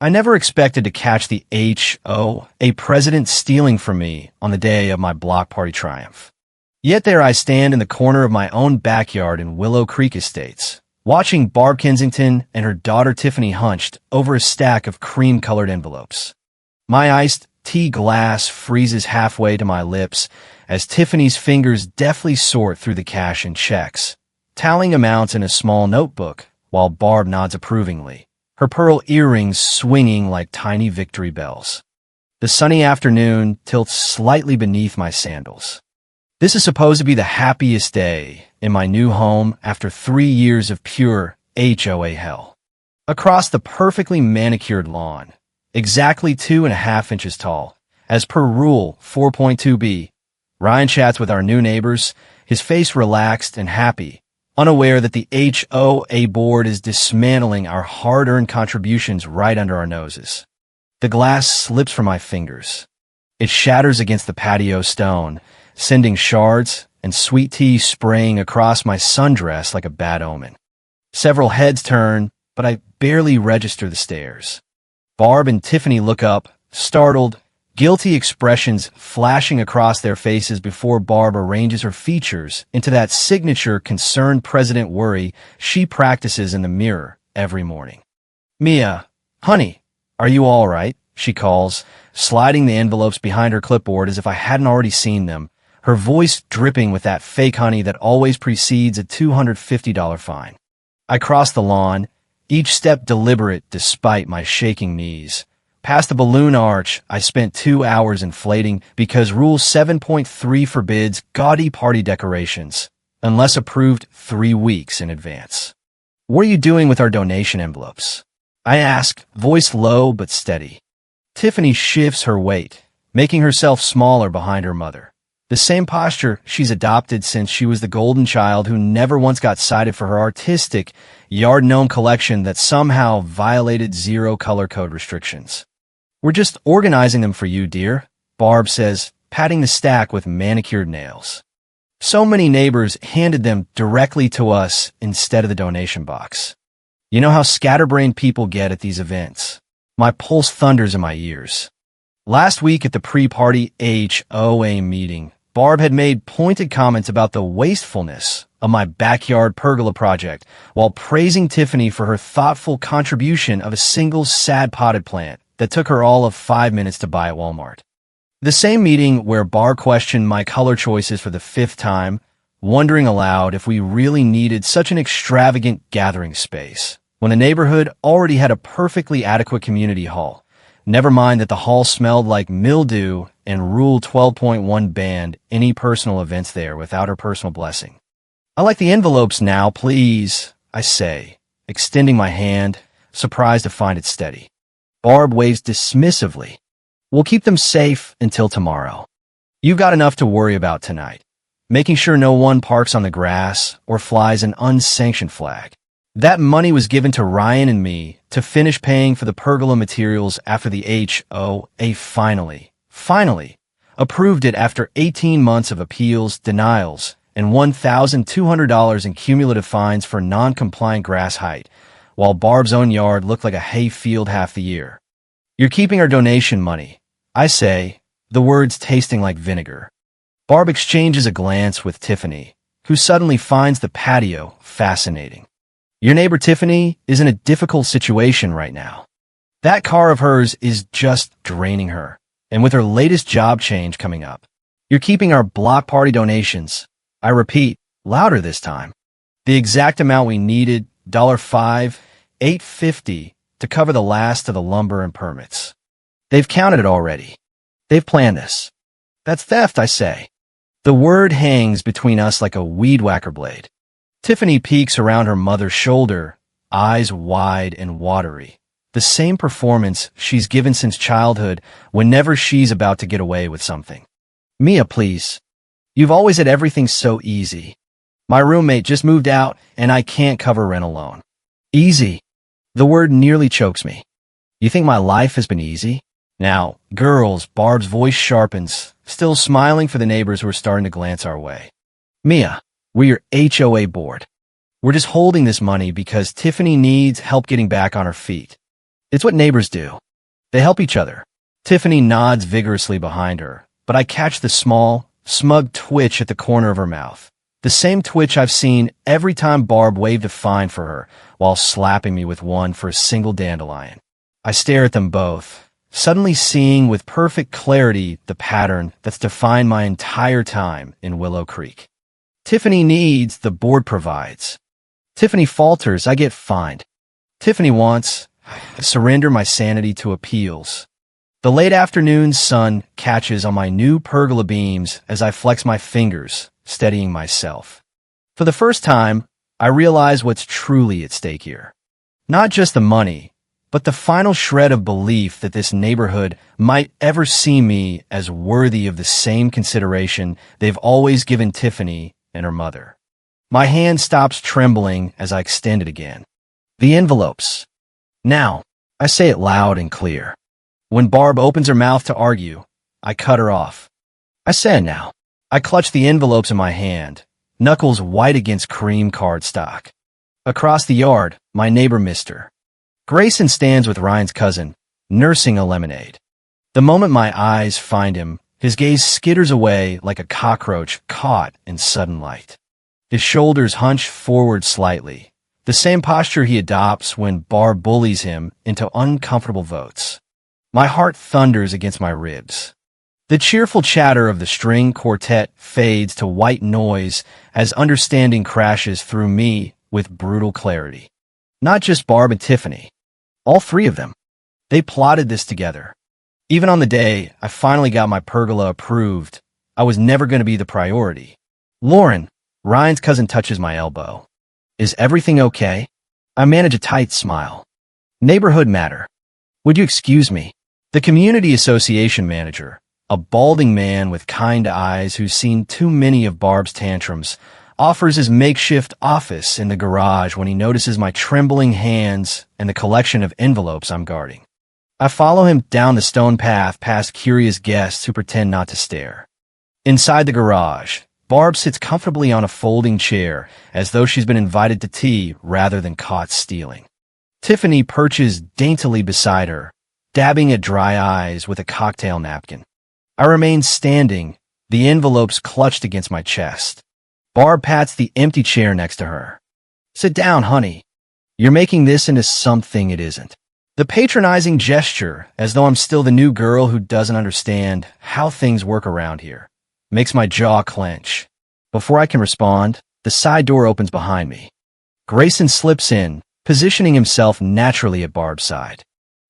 I never expected to catch the HOA president stealing from me on the day of my block party triumph. Yet there I stand in the corner of my own backyard in Willow Creek Estates, watching Barb Kensington and her daughter Tiffany hunched over a stack of cream-colored envelopes. My iced tea glass freezes halfway to my lips as Tiffany's fingers deftly sort through the cash and checks, tallying amounts in a small notebook, while Barb nods approvingly, her pearl earrings swinging like tiny victory bells. The sunny afternoon tilts slightly beneath my sandals. This is supposed to be the happiest day in my new home after 3 years of pure HOA hell. Across the perfectly manicured lawn, exactly 2.5 inches tall, as per Rule 4.2b, Ryan chats with our new neighbors, his face relaxed and happy, unaware that the HOA board is dismantling our hard-earned contributions right under our noses. The glass slips from my fingers. It shatters against the patio stone, sending shards and sweet tea spraying across my sundress like a bad omen. Several heads turn, but I barely register the stares. Barb and Tiffany look up, startled, guilty expressions flashing across their faces before Barb arranges her features into that signature concerned president worry she practices in the mirror every morning. "Mia, honey, are you all right?" she calls, sliding the envelopes behind her clipboard as if I hadn't already seen them, her voice dripping with that fake honey that always precedes a $250 fine. I cross the lawn, each step deliberate despite my shaking knees. Past the balloon arch I spent 2 hours inflating because Rule 7.3 forbids gaudy party decorations, unless approved 3 weeks in advance. "What are you doing with our donation envelopes?" I ask, voice low but steady. Tiffany shifts her weight, making herself smaller behind her mother. The same posture she's adopted since she was the golden child who never once got cited for her artistic, yard-gnome collection that somehow violated zero color code restrictions. "We're just organizing them for you, dear," Barb says, patting the stack with manicured nails. So many neighbors handed them directly to us instead of the donation box. You know how scatterbrained people get at these events. My pulse thunders in my ears. Last week at the pre-party HOA meeting, Barb had made pointed comments about the wastefulness of my backyard pergola project while praising Tiffany for her thoughtful contribution of a single sad potted plant that took her all of 5 minutes to buy at Walmart. The same meeting where Barb questioned my color choices for the 5th time, wondering aloud if we really needed such an extravagant gathering space, when the neighborhood already had a perfectly adequate community hall. Never mind that the hall smelled like mildew and Rule 12.1 banned any personal events there without her personal blessing. "I like the envelopes now, please," I say, extending my hand, surprised to find it steady. Barb waves dismissively. "We'll keep them safe until tomorrow. You've got enough to worry about tonight, making sure no one parks on the grass or flies an unsanctioned flag." That money was given to Ryan and me to finish paying for the pergola materials after the HOA finally approved it after 18 months of appeals, denials, and $1,200 in cumulative fines for non-compliant grass height, while Barb's own yard looked like a hay field half the year. "You're keeping our donation money," I say, the words tasting like vinegar. Barb exchanges a glance with Tiffany, who suddenly finds the patio fascinating. "Your neighbor Tiffany is in a difficult situation right now. That car of hers is just draining her, and with her latest job change coming up. You're keeping our block party donations," I repeat, louder this time. The exact amount we needed, $5,850, to cover the last of the lumber and permits. "They've counted it already. They've planned this." "That's theft," I say. The word hangs between us like a weed whacker blade. Tiffany peeks around her mother's shoulder, eyes wide and watery. The same performance she's given since childhood whenever she's about to get away with something. "Mia, please. You've always had everything so easy. My roommate just moved out and I can't cover rent alone." "Easy." The word nearly chokes me. "You think my life has been easy?" "Now, girls," Barb's voice sharpens, still smiling for the neighbors who are starting to glance our way. "Mia, we're your HOA board. We're just holding this money because Tiffany needs help getting back on her feet. It's what neighbors do. They help each other. Tiffany nods vigorously behind her, but I catch the small, smug twitch at the corner of her mouth. The same twitch I've seen every time Barb waved a fine for her while slapping me with one for a single dandelion. I stare at them both, suddenly seeing with perfect clarity the pattern that's defined my entire time in Willow Creek. Tiffany needs, the board provides. Tiffany falters, I get fined. Tiffany wants, I surrender my sanity to appeals. The late afternoon sun catches on my new pergola beams as I flex my fingers, steadying myself. For the first time, I realize what's truly at stake here. Not just the money, but the final shred of belief that this neighborhood might ever see me as worthy of the same consideration they've always given Tiffany and her mother. My hand stops trembling as I extend it again. The envelopes. Now, I say it loud and clear. When Barb opens her mouth to argue, I cut her off. I say it now. I clutch the envelopes in my hand, knuckles white against cream cardstock. Across the yard, my neighbor Mr. Grayson stands with Ryan's cousin, nursing a lemonade. The moment my eyes find him, his gaze skitters away like a cockroach caught in sudden light. His shoulders hunch forward slightly, the same posture he adopts when Barb bullies him into uncomfortable votes. My heart thunders against my ribs. The cheerful chatter of the string quartet fades to white noise as understanding crashes through me with brutal clarity. Not just Barb and Tiffany. All three of them. They plotted this together. Even on the day I finally got my pergola approved, I was never going to be the priority. Lauren, Ryan's cousin, touches my elbow. Is everything okay? I manage a tight smile. Neighborhood matter. Would you excuse me? The community association manager, a balding man with kind eyes who's seen too many of Barb's tantrums, offers his makeshift office in the garage when he notices my trembling hands and the collection of envelopes I'm guarding. I follow him down the stone path past curious guests who pretend not to stare. Inside the garage, Barb sits comfortably on a folding chair as though she's been invited to tea rather than caught stealing. Tiffany perches daintily beside her, dabbing at dry eyes with a cocktail napkin. I remain standing, the envelopes clutched against my chest. Barb pats the empty chair next to her. Sit down, honey. You're making this into something it isn't. The patronizing gesture, as though I'm still the new girl who doesn't understand how things work around here, makes my jaw clench. Before I can respond, the side door opens behind me. Grayson slips in, positioning himself naturally at Barb's side.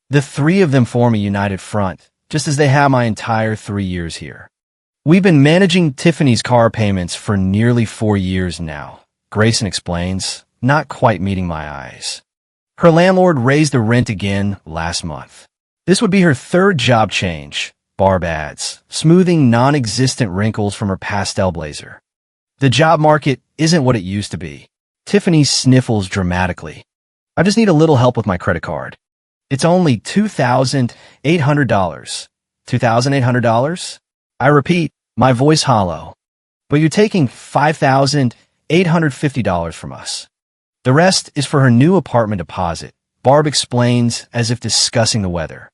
The three of them form a united front, just as they have my entire 3 years here. We've been managing Tiffany's car payments for nearly 4 years now, Grayson explains, not quite meeting my eyes. Her landlord raised the rent again last month. This would be her third job change, Barb adds, smoothing non-existent wrinkles from her pastel blazer. The job market isn't what it used to be. Tiffany sniffles dramatically. I just need a little help with my credit card. It's only $2,800. $2,800? I repeat, my voice hollow. But you're taking $5,850 from us. The rest is for her new apartment deposit, Barb explains as if discussing the weather.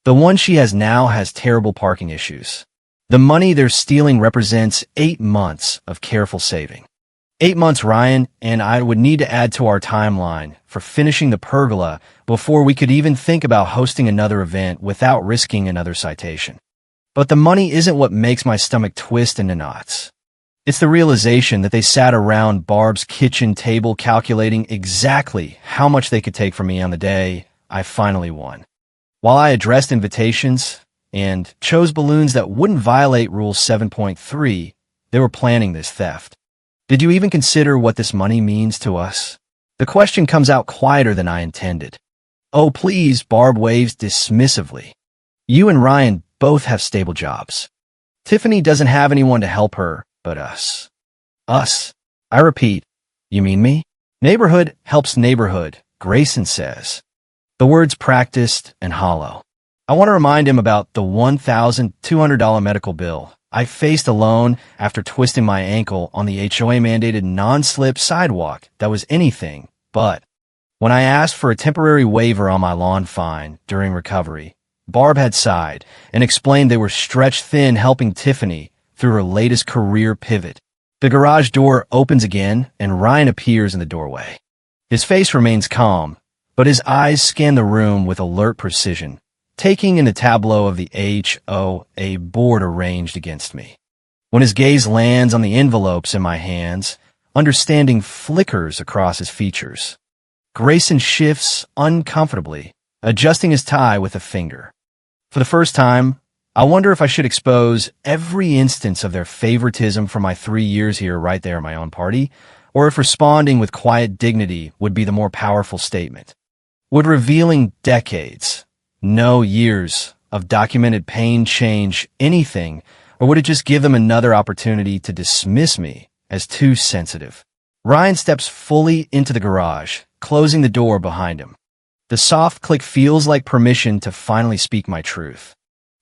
The one she has now has terrible parking issues. The money they're stealing represents 8 months of careful saving. 8 months Ryan and I would need to add to our timeline for finishing the pergola before we could even think about hosting another event without risking another citation. But the money isn't what makes my stomach twist into knots. It's the realization that they sat around Barb's kitchen table calculating exactly how much they could take from me on the day I finally won. While I addressed invitations and chose balloons that wouldn't violate Rule 7.3, they were planning this theft. Did you even consider what this money means to us? The question comes out quieter than I intended. Oh, please, Barb waves dismissively. You and Ryan both have stable jobs. Tiffany doesn't have anyone to help her but us. Us. I repeat, you mean me? Neighborhood helps neighborhood, Grayson says. The words practiced and hollow. I want to remind him about the $1,200 medical bill I faced alone after twisting my ankle on the HOA-mandated non-slip sidewalk that was anything but. When I asked for a temporary waiver on my lawn fine during recovery, Barb had sighed and explained they were stretched thin helping Tiffany through her latest career pivot. The garage door opens again and Ryan appears in the doorway. His face remains calm, but his eyes scan the room with alert precision, taking in the tableau of the HOA board arranged against me. When his gaze lands on the envelopes in my hands, understanding flickers across his features. Grayson shifts uncomfortably, adjusting his tie with a finger. For the first time, I wonder if I should expose every instance of their favoritism for my 3 years here right there in my own party, or if responding with quiet dignity would be the more powerful statement. Would revealing decades, no years, of documented pain change anything, or would it just give them another opportunity to dismiss me as too sensitive? Ryan steps fully into the garage, closing the door behind him. The soft click feels like permission to finally speak my truth.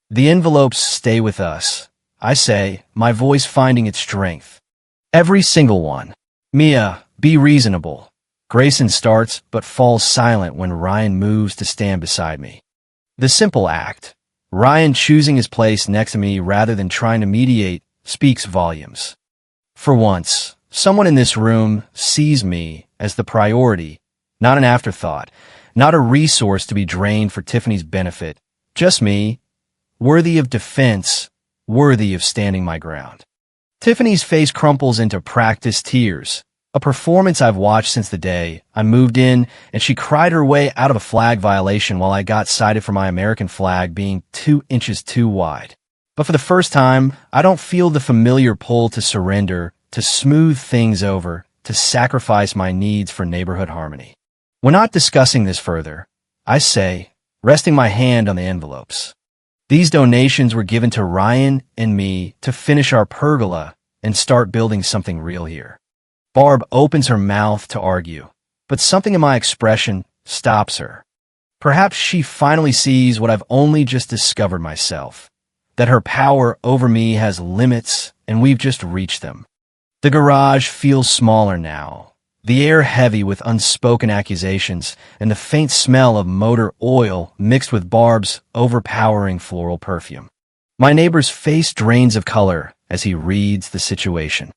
The envelopes stay with us, I say, my voice finding its strength. Every single one. Mia, be reasonable. Grayson starts, but falls silent when Ryan moves to stand beside me. The simple act, Ryan choosing his place next to me rather than trying to mediate, speaks volumes. For once, someone in this room sees me as the priority, not an afterthought, not a resource to be drained for Tiffany's benefit, just me, worthy of defense, worthy of standing my ground. Tiffany's face crumples into practiced tears, a performance I've watched since the day I moved in, and she cried her way out of a flag violation while I got cited for my American flag being 2 inches too wide. But for the first time, I don't feel the familiar pull to surrender, to smooth things over, to sacrifice my needs for neighborhood harmony. We're not discussing this further, I say, resting my hand on the envelopes. These donations were given to Ryan and me to finish our pergola and start building something real here. Barb opens her mouth to argue, but something in my expression stops her. Perhaps she finally sees what I've only just discovered myself, that her power over me has limits and we've just reached them. The garage feels smaller now, the air heavy with unspoken accusations and the faint smell of motor oil mixed with Barb's overpowering floral perfume. My neighbor's face drains of color as he reads the situation.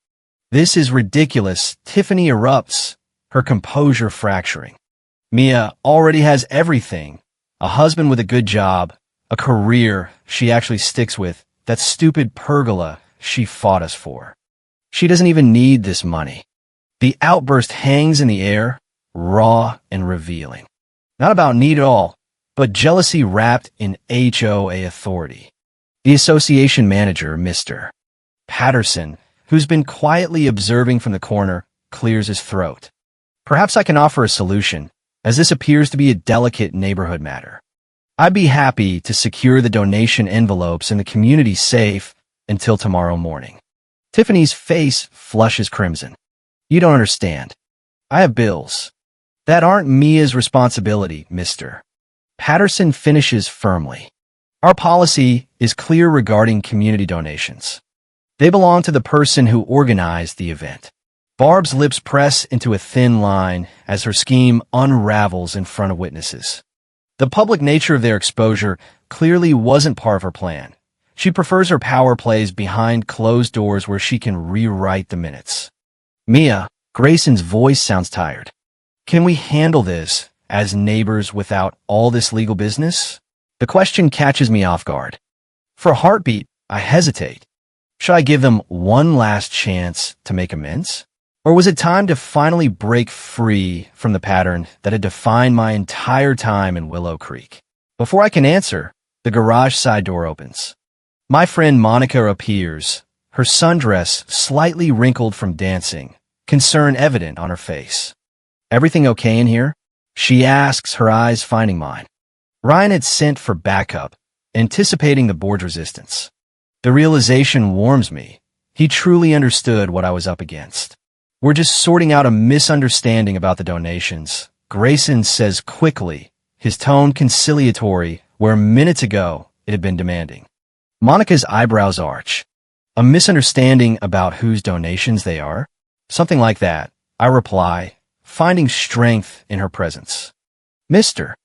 This is ridiculous. Tiffany erupts, her composure fracturing. Mia already has everything. A husband with a good job, a career she actually sticks with, that stupid pergola she fought us for. She doesn't even need this money. The outburst hangs in the air, raw and revealing. Not about need at all, but jealousy wrapped in HOA authority. The association manager, Mr. Patterson, who's been quietly observing from the corner, clears his throat. Perhaps I can offer a solution, as this appears to be a delicate neighborhood matter. I'd be happy to secure the donation envelopes and the community safe until tomorrow morning. Tiffany's face flushes crimson. You don't understand. I have bills. That aren't Mia's responsibility, Mr. Patterson finishes firmly. Our policy is clear regarding community donations. They belong to the person who organized the event. Barb's lips press into a thin line as her scheme unravels in front of witnesses. The public nature of their exposure clearly wasn't part of her plan. She prefers her power plays behind closed doors where she can rewrite the minutes. Mia, Grayson's voice sounds tired. Can we handle this as neighbors without all this legal business? The question catches me off guard. For a heartbeat, I hesitate. Should I give them one last chance to make amends? Or was it time to finally break free from the pattern that had defined my entire time in Willow Creek? Before I can answer, the garage side door opens. My friend Monica appears, her sundress slightly wrinkled from dancing, concern evident on her face. Everything okay in here? She asks, her eyes finding mine. Ryan had sent for backup, anticipating the board's resistance. The realization warms me. He truly understood what I was up against. We're just sorting out a misunderstanding about the donations, Grayson says quickly, his tone conciliatory where minutes ago it had been demanding. Monica's eyebrows arch. A misunderstanding about whose donations they are? Something like that, I reply, finding strength in her presence. Mr.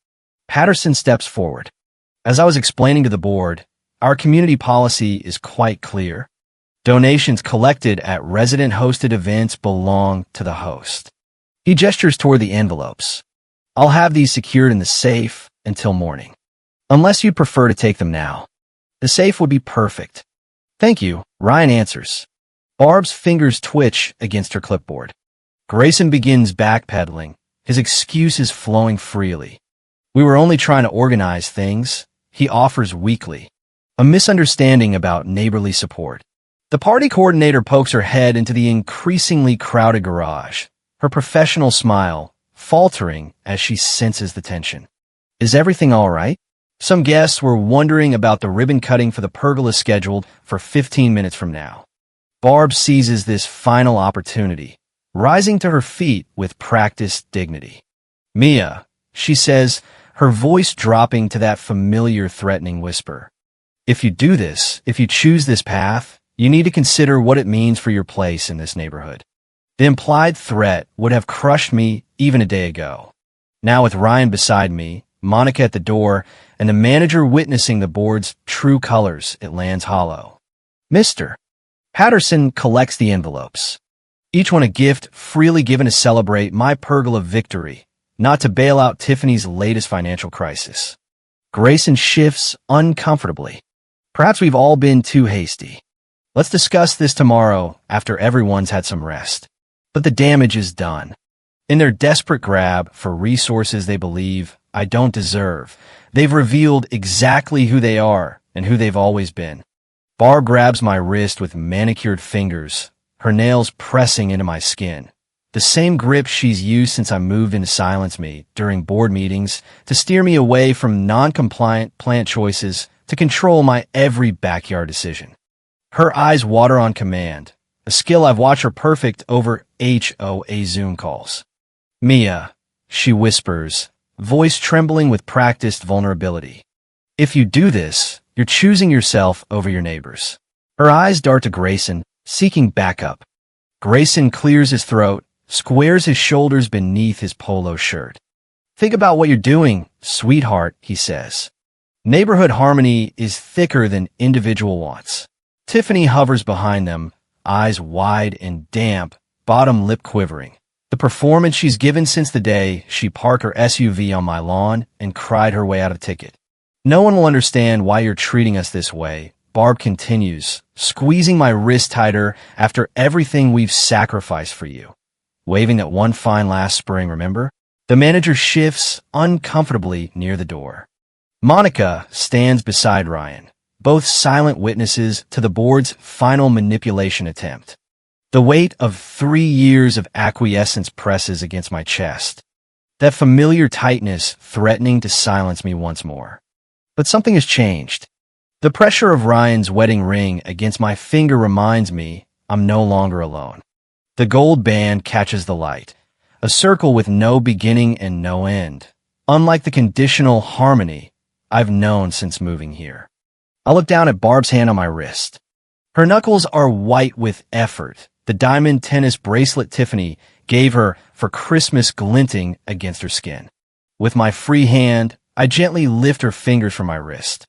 Patterson steps forward. As I was explaining to the board, our community policy is quite clear. Donations collected at resident-hosted events belong to the host. He gestures toward the envelopes. I'll have these secured in the safe until morning, unless you'd prefer to take them now. The safe would be perfect. Thank you, Ryan answers. Barb's fingers twitch against her clipboard. Grayson begins backpedaling, his excuses flowing freely. We were only trying to organize things, he offers weakly. A misunderstanding about neighborly support. The party coordinator pokes her head into the increasingly crowded garage, her professional smile faltering as she senses the tension. Is everything all right? Some guests were wondering about the ribbon cutting for the pergola scheduled for 15 minutes from now. Barb seizes this final opportunity, rising to her feet with practiced dignity. Mia, she says, her voice dropping to that familiar threatening whisper. If you do this, if you choose this path, you need to consider what it means for your place in this neighborhood. The implied threat would have crushed me even a day ago. Now with Ryan beside me, Monica at the door, and the manager witnessing the board's true colors, it lands hollow. Mr. Patterson collects the envelopes. Each one a gift freely given to celebrate my pergola victory, not to bail out Tiffany's latest financial crisis. Grayson shifts uncomfortably. Perhaps we've all been too hasty. Let's discuss this tomorrow after everyone's had some rest. But the damage is done. In their desperate grab for resources they believe I don't deserve, they've revealed exactly who they are and who they've always been. Barb grabs my wrist with manicured fingers, her nails pressing into my skin. The same grip she's used since I moved in to silence me during board meetings, to steer me away from non-compliant plant choices, to control my every backyard decision. Her eyes water on command, a skill I've watched her perfect over HOA Zoom calls. Mia, she whispers, voice trembling with practiced vulnerability. If you do this, you're choosing yourself over your neighbors. Her eyes dart to Grayson, seeking backup. Grayson clears his throat, squares his shoulders beneath his polo shirt. Think about what you're doing, sweetheart, he says. Neighborhood harmony is thicker than individual wants. Tiffany hovers behind them, eyes wide and damp, bottom lip quivering. The performance she's given since the day she parked her SUV on my lawn and cried her way out of a ticket. No one will understand why you're treating us this way, Barb continues, squeezing my wrist tighter after everything we've sacrificed for you. Waving that one fine last spring, remember? The manager shifts uncomfortably near the door. Monica stands beside Ryan, both silent witnesses to the board's final manipulation attempt. The weight of 3 years of acquiescence presses against my chest, that familiar tightness threatening to silence me once more. But something has changed. The pressure of Ryan's wedding ring against my finger reminds me I'm no longer alone. The gold band catches the light, a circle with no beginning and no end, unlike the conditional harmony I've known since moving here. I look down at Barb's hand on my wrist. Her knuckles are white with effort, the diamond tennis bracelet Tiffany gave her for Christmas glinting against her skin. With my free hand, I gently lift her fingers from my wrist.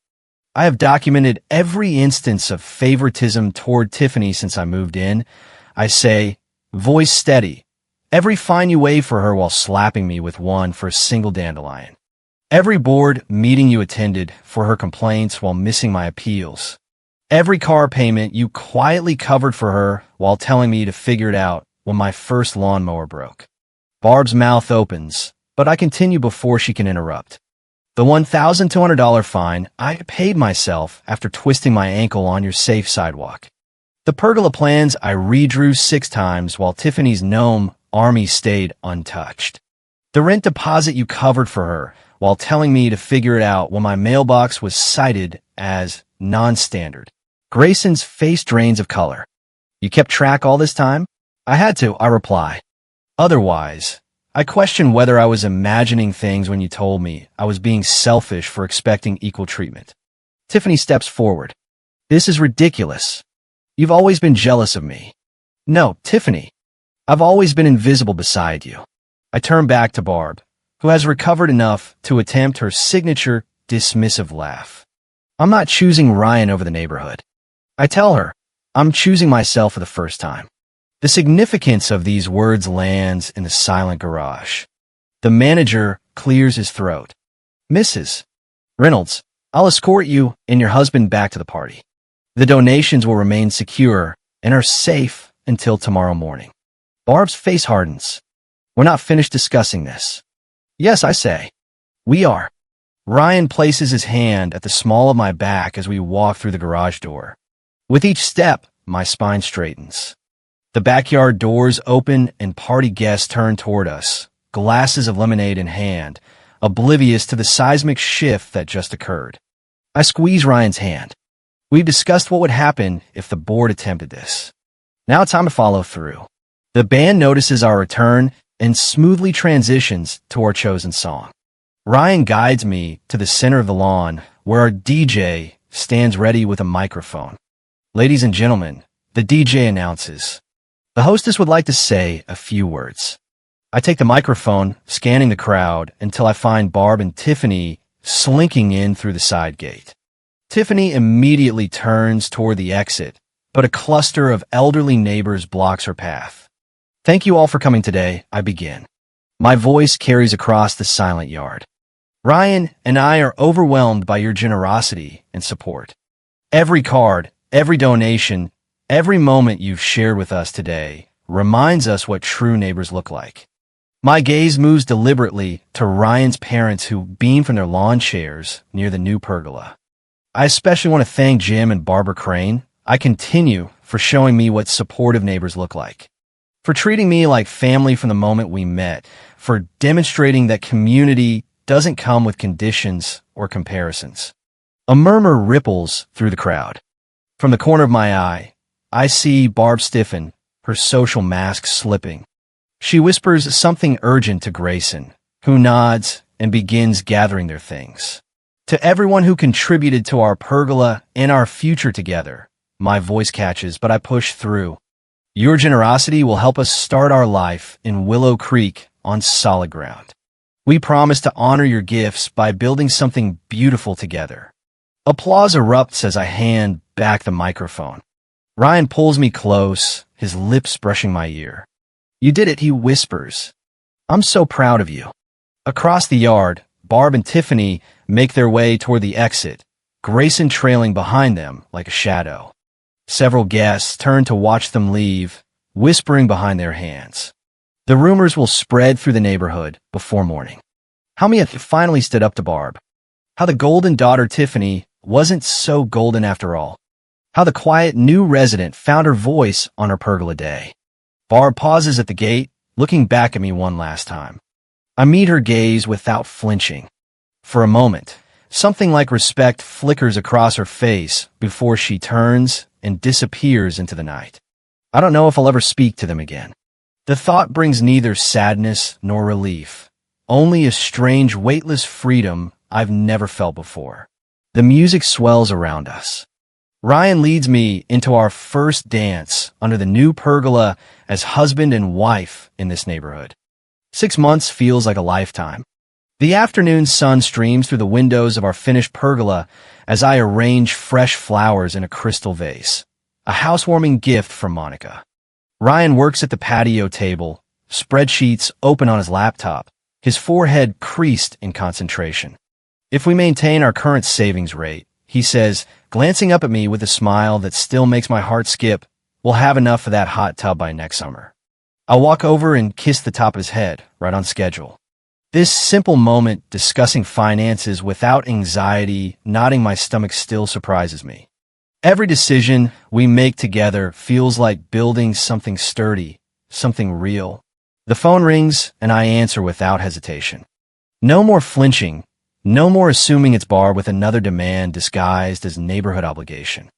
I have documented every instance of favoritism toward Tiffany since I moved in. I say, voice steady, every fine you wave for her while slapping me with one for a single dandelion. Every board meeting you attended for her complaints while missing my appeals. Every car payment you quietly covered for her while telling me to figure it out when my first lawnmower broke. Barb's mouth opens, but I continue before she can interrupt. The $1,200 fine I paid myself after twisting my ankle on your safe sidewalk. The pergola plans I redrew 6 times while Tiffany's gnome army stayed untouched. The rent deposit you covered for her while telling me to figure it out when my mailbox was cited as non-standard. Grayson's face drains of color. You kept track all this time? I had to, I reply. Otherwise, I question whether I was imagining things when you told me I was being selfish for expecting equal treatment. Tiffany steps forward. This is ridiculous. You've always been jealous of me. No, Tiffany. I've always been invisible beside you. I turn back to Barb, who has recovered enough to attempt her signature dismissive laugh. I'm not choosing Ryan over the neighborhood. I tell her, I'm choosing myself for the first time. The significance of these words lands in the silent garage. The manager clears his throat. Mrs. Reynolds, I'll escort you and your husband back to the party. The donations will remain secure and are safe until tomorrow morning. Barb's face hardens. We're not finished discussing this. Yes, I say. We are. Ryan places his hand at the small of my back as we walk through the garage door. With each step, my spine straightens. The backyard doors open and party guests turn toward us, glasses of lemonade in hand, oblivious to the seismic shift that just occurred. I squeeze Ryan's hand. We've discussed what would happen if the board attempted this. Now it's time to follow through. The band notices our return and smoothly transitions to our chosen song. Ryan guides me to the center of the lawn, where our DJ stands ready with a microphone. Ladies and gentlemen, the DJ announces. The hostess would like to say a few words. I take the microphone, scanning the crowd, until I find Barb and Tiffany slinking in through the side gate. Tiffany immediately turns toward the exit, but a cluster of elderly neighbors blocks her path. Thank you all for coming today, I begin. My voice carries across the silent yard. Ryan and I are overwhelmed by your generosity and support. Every card, every donation, every moment you've shared with us today reminds us what true neighbors look like. My gaze moves deliberately to Ryan's parents who beam from their lawn chairs near the new pergola. I especially want to thank Jim and Barbara Crane. I continue for showing me what supportive neighbors look like. For treating me like family from the moment we met, for demonstrating that community doesn't come with conditions or comparisons. A murmur ripples through the crowd. From the corner of my eye, I see Barb stiffen, her social mask slipping. She whispers something urgent to Grayson, who nods and begins gathering their things. To everyone who contributed to our pergola and our future together, my voice catches, but I push through. Your generosity will help us start our life in Willow Creek on solid ground. We promise to honor your gifts by building something beautiful together. Applause erupts as I hand back the microphone. Ryan pulls me close, his lips brushing my ear. You did it, he whispers. I'm so proud of you. Across the yard, Barb and Tiffany make their way toward the exit, Grayson trailing behind them like a shadow. Several guests turn to watch them leave, whispering behind their hands. The rumors will spread through the neighborhood before morning. How Mia finally stood up to Barb. How the golden daughter Tiffany wasn't so golden after all. How the quiet new resident found her voice on her pergola day. Barb pauses at the gate, looking back at me one last time. I meet her gaze without flinching. For a moment, something like respect flickers across her face before she turns and disappears into the night. I don't know if I'll ever speak to them again. The thought brings neither sadness nor relief, only a strange, weightless freedom I've never felt before. The music swells around us. Ryan leads me into our first dance under the new pergola as husband and wife in this neighborhood. 6 months feels like a lifetime. The afternoon sun streams through the windows of our finished pergola as I arrange fresh flowers in a crystal vase, a housewarming gift from Monica. Ryan works at the patio table, spreadsheets open on his laptop, his forehead creased in concentration. If we maintain our current savings rate, he says, glancing up at me with a smile that still makes my heart skip, we'll have enough for that hot tub by next summer. I'll walk over and kiss the top of his head, right on schedule. This simple moment discussing finances without anxiety, nodding my stomach still surprises me. Every decision we make together feels like building something sturdy, something real. The phone rings and I answer without hesitation. No more flinching, no more assuming it's Barb with another demand disguised as neighborhood obligation.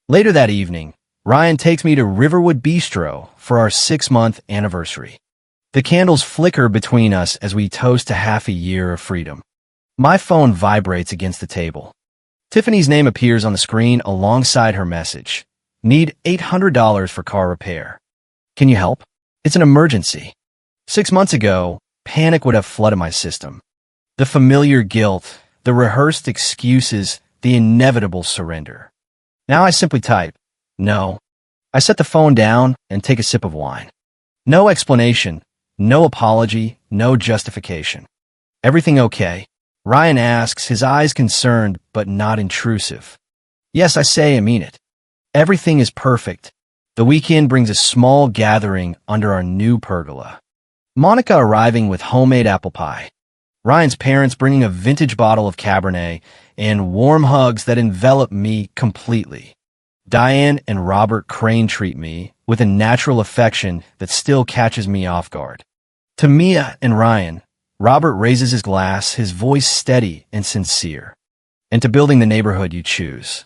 Later that evening, Ryan takes me to Riverwood Bistro for our 6-month anniversary. The candles flicker between us as we toast to half a year of freedom. My phone vibrates against the table. Tiffany's name appears on the screen alongside her message. Need $800 for car repair. Can you help? It's an emergency. 6 months ago, panic would have flooded my system. The familiar guilt, the rehearsed excuses, the inevitable surrender. Now I simply type, "No." I set the phone down and take a sip of wine. No explanation, no apology, no justification. "Everything okay?" Ryan asks, his eyes concerned but not intrusive. "Yes," I say and mean it. Everything is perfect. The weekend brings a small gathering under our new pergola. Monica arriving with homemade apple pie. Ryan's parents bringing a vintage bottle of Cabernet and warm hugs that envelop me completely. Diane and Robert Crane treat me with a natural affection that still catches me off guard. To Mia and Ryan, Robert raises his glass, his voice steady and sincere. And to building the neighborhood you choose.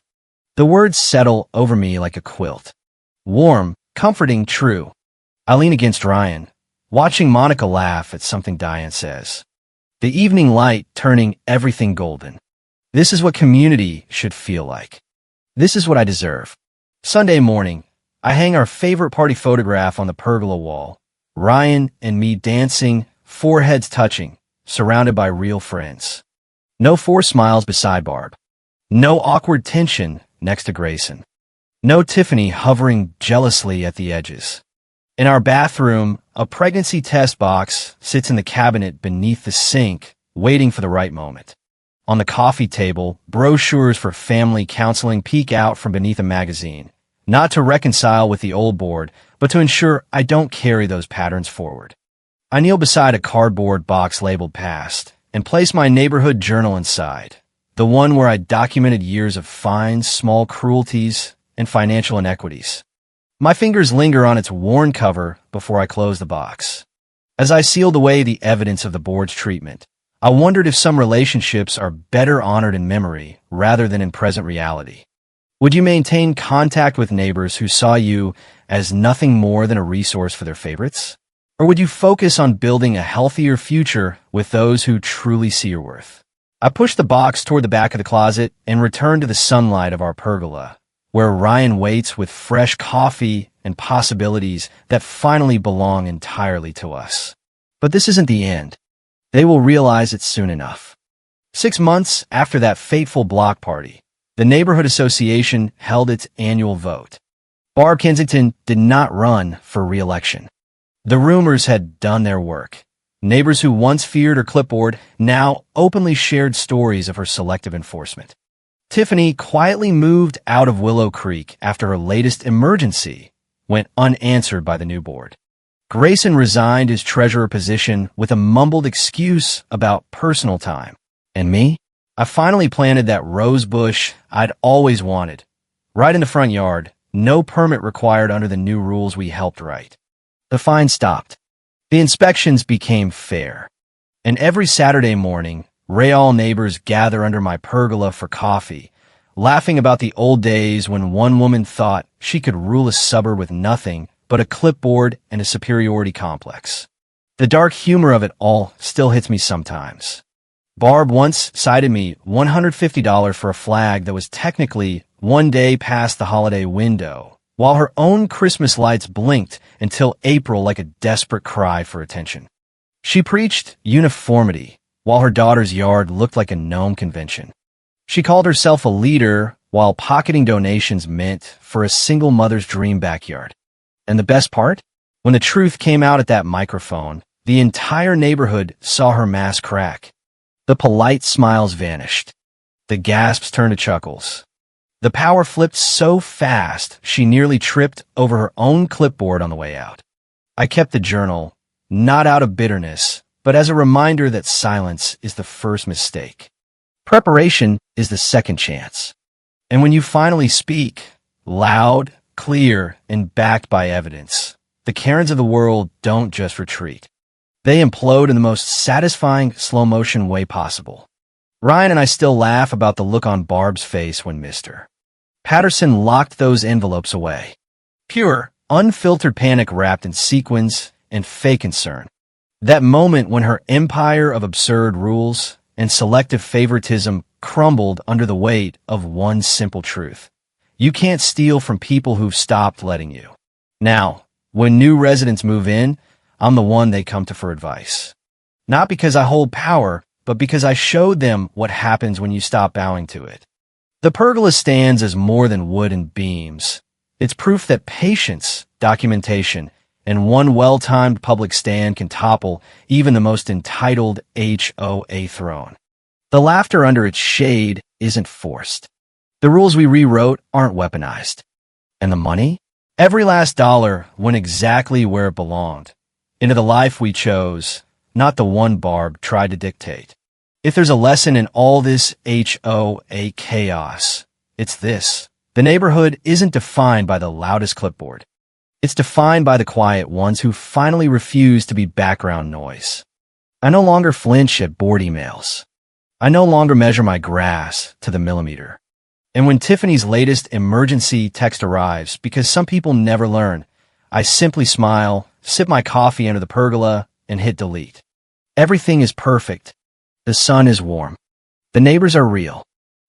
The words settle over me like a quilt. Warm, comforting, true. I lean against Ryan, watching Monica laugh at something Diane says. The evening light turning everything golden. This is what community should feel like. This is what I deserve. Sunday morning, I hang our favorite party photograph on the pergola wall. Ryan and me dancing, foreheads touching, surrounded by real friends. No forced smiles beside Barb. No awkward tension next to Grayson. No Tiffany hovering jealously at the edges. In our bathroom, a pregnancy test box sits in the cabinet beneath the sink, waiting for the right moment. On the coffee table, brochures for family counseling peek out from beneath a magazine, not to reconcile with the old board, but to ensure I don't carry those patterns forward. I kneel beside a cardboard box labeled past and place my neighborhood journal inside, the one where I documented years of fines, small cruelties, and financial inequities. My fingers linger on its worn cover before I close the box. As I sealed away the evidence of the board's treatment, I wondered if some relationships are better honored in memory rather than in present reality. Would you maintain contact with neighbors who saw you as nothing more than a resource for their favorites? Or would you focus on building a healthier future with those who truly see your worth? I push the box toward the back of the closet and return to the sunlight of our pergola, where Ryan waits with fresh coffee and possibilities that finally belong entirely to us. But this isn't the end. They will realize it soon enough. 6 months after that fateful block party, the neighborhood association held its annual vote. Barb Kensington did not run for re-election. The rumors had done their work. Neighbors who once feared her clipboard now openly shared stories of her selective enforcement. Tiffany quietly moved out of Willow Creek after her latest emergency went unanswered by the new board. Grayson resigned his treasurer position with a mumbled excuse about personal time. And me? I finally planted that rose bush I'd always wanted. Right in the front yard, no permit required under the new rules we helped write. The fine stopped. The inspections became fair. And every Saturday morning, Rayall neighbors gather under my pergola for coffee, laughing about the old days when one woman thought she could rule a suburb with nothing but a clipboard and a superiority complex. The dark humor of it all still hits me sometimes. Barb once cited me $150 for a flag that was technically one day past the holiday window, while her own Christmas lights blinked until April like a desperate cry for attention. She preached uniformity, while her daughter's yard looked like a gnome convention. She called herself a leader while pocketing donations meant for a single mother's dream backyard. And the best part? When the truth came out at that microphone, the entire neighborhood saw her mask crack. The polite smiles vanished. The gasps turned to chuckles. The power flipped so fast she nearly tripped over her own clipboard on the way out. I kept the journal, not out of bitterness, but as a reminder that silence is the first mistake. Preparation is the second chance. And when you finally speak, loud, clear, and backed by evidence, the Karens of the world don't just retreat. They implode in the most satisfying slow-motion way possible. Ryan and I still laugh about the look on Barb's face when Mr. Patterson locked those envelopes away. Pure, unfiltered panic wrapped in sequins and fake concern. That moment when her empire of absurd rules and selective favoritism crumbled under the weight of one simple truth. You can't steal from people who've stopped letting you. Now, when new residents move in, I'm the one they come to for advice. Not because I hold power, but because I showed them what happens when you stop bowing to it. The pergola stands as more than wood and beams. It's proof that patience, documentation, and one well-timed public stand can topple even the most entitled HOA throne. The laughter under its shade isn't forced. The rules we rewrote aren't weaponized. And the money? Every last dollar went exactly where it belonged, into the life we chose, not the one Barb tried to dictate. If there's a lesson in all this HOA chaos, it's this. The neighborhood isn't defined by the loudest clipboard. It's defined by the quiet ones who finally refuse to be background noise. I no longer flinch at board emails. I no longer measure my grass to the millimeter. And when Tiffany's latest emergency text arrives, because some people never learn, I simply smile, sip my coffee under the pergola, and hit delete. Everything is perfect. The sun is warm. The neighbors are real.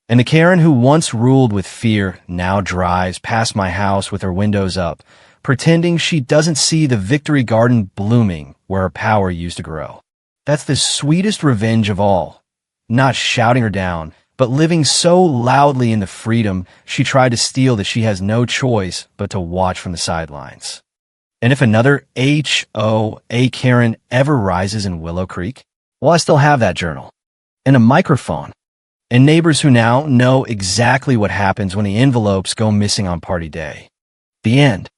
And the Karen who once ruled with fear now drives past my house with her windows up, pretending she doesn't see the victory garden blooming where her power used to grow. That's the sweetest revenge of all. Not shouting her down, but living so loudly in the freedom she tried to steal that she has no choice but to watch from the sidelines. And if another HOA Karen ever rises in Willow Creek, well, I still have that journal, and a microphone, and neighbors who now know exactly what happens when the envelopes go missing on party day. The end.